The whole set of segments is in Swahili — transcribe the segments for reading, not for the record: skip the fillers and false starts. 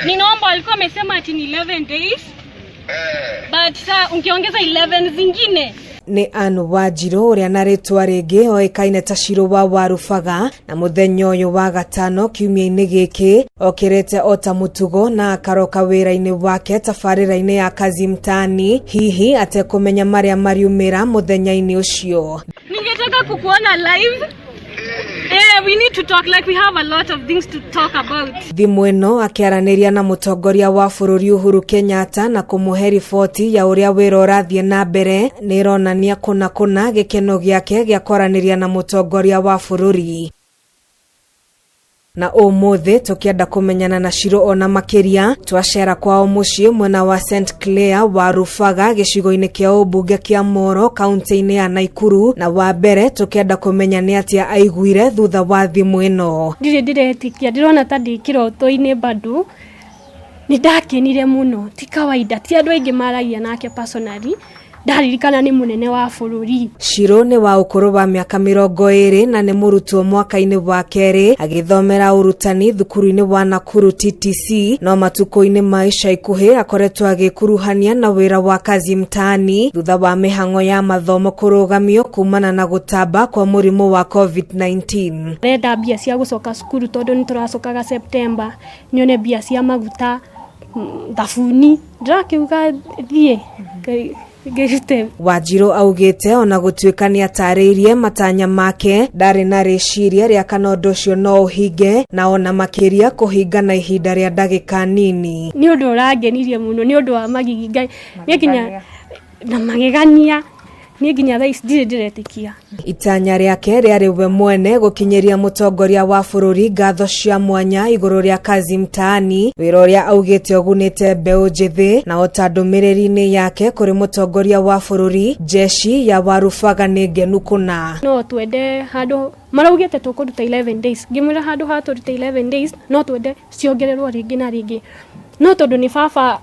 Ninaomba alikuwa amesema ati ni 11 days. But ungeongeza 11 zingine. Ni Ann Wanjiru uria na ritwa ringi uikaine ta Ciru wa Warubaga na muthenya uyu wa gatano kiumia-ini giki okirete ota mutugo na akaroka wira-ini wake tabarira-ini ya kazi mtaani hihi atekumenya maria mariumira muthenya-ini ucio. Ningetaka kukuona live. We need to talk, like we have a lot of things to talk about. Thimu ino akiaraniirie na mutongoria wa bururi Uhuru Kenyatta na kumuhe riboti ya uria wira urathie na mbere ni ironania kuna gikeno giake gia kwaraniria na mutongoria wa bururi. Na umuthi tukienda kumenyana na Ciru ona makiria twacera kwao mucii mwena wa St Clair Warubaga gicigo-ini kia ubunge kia Moro kaunti-ini ya Nakuru na wa mbere tukienda kumenya ni atia aiguire thutha wa thimu ino. Ndiretikia ndirona ta ndi kiroto-ini bado ni ndakenire muno ti kawaida ti andu aingi maragia nake personally ndaririkana ni munene wa bururi. Ciru ni wa ukuru wa miaka 20 na ni murutwo mwaka-ini wa keri agithomera urutani thukuru-ini wa Nakuru TTC no matuko-ini ma ica ikuhi akoretwo agikuruhania na wira wa kazi mtaani thutha wa mihango ya mathomo kurugamio kumana na gutamba kwa murimu wa COVID-19. Renda bia cia gucoka cukuru tondu ni turacokaga September nyone bia cia maguta thabuni ndakiuga thie Wanjiru augite ona gutuika ni atariirie matanya make ndari na riciria ria kana undu ucio no uhinge na ona makiria kuhinga na ihinda ria ndagika nini. Ni undu urangenirie muno ni undu wa magigi Ngai ni kinya na magegania ni ginya thaa ici ndiretikia. Itanya riake riari we mwene gukinyeria mutongoria wa bururi ngatho cia mwanya iguru ria kazi mtaani wira uria augite ugunite mbeu njithi na otandumiriri-ini yake kuri mutongoria wa bururi jeshi ya Warubaga ni ngenu kuna. No twende handu maraugite tukuruta 11 days ngimwira handu haturuta 11 days no twende ciongererwo ringi na ringi no tondu ni baba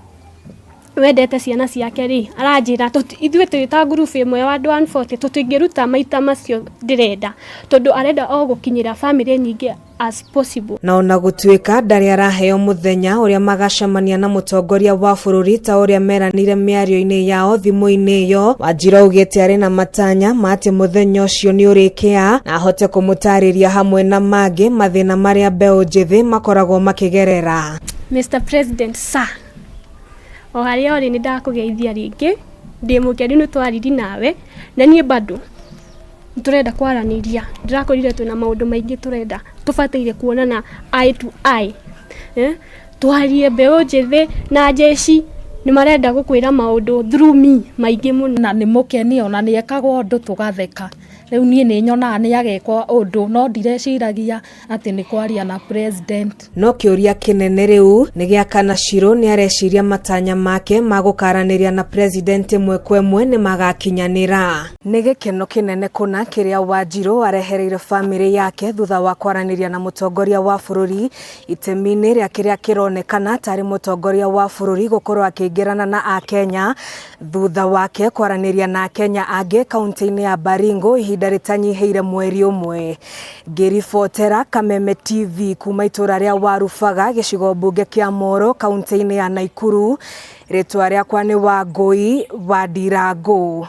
wendete ciana ciake ri aranjira ithuĩ twita group imwe wa 140 tutingiruta maita macio ndirenda tondu arenda o gukinyira family nyingi as possible. Na ona gutuika ndari araheo muthenya uria magacemania na mutongoria wa bururi ta uria meranire miario-ini yao thimu-ini iyo Wanjiru augite ari na matanya mati muthenya ucio ni urikia na ahote kumutariria hamwe na mangi mathina maria mbeu njithi makoragwo makigerera. Mr President sir, o haria ori ni ndakugeithia ringi ndi mukeni ni twariri nawe na nie bado turenda kwaraniiria ndirakorire twina maundu maingi turenda tubataire kuonana eye to eye twarie mbeu njithi na jeshi ni marenda gukwira maundu through me maingi muno na ni mukeni ona ni ekagwo undu tugatheka riu nie ni nyona ni agekwa undu no ndireciragia ati ni kwaria na president. No kiuria kinene riu ni gia kana Ciru ni areciria matanya make magukaraniria na president mwekwe ni magakinyanira. Ni gikeno kinene kuna kiria Wanjiru arehereire family yake thutha wa kwaraniria na mutongoria wa bururi itemi-ini ria kiria kironekana tari mutongoria wa bururi gukorwo akingirana na Akenya thutha wake kwaraniria na Kenya angi kaunti-ini ya Baringo ihinda ritanyiheire mweri umwe. Ngiribotera Kameme TV kuma itura ria Warubaga gicigo bunge kia Moro kaunti-ini ya Nakuru ritwa riakwa ni Wangui wa Ndirangu.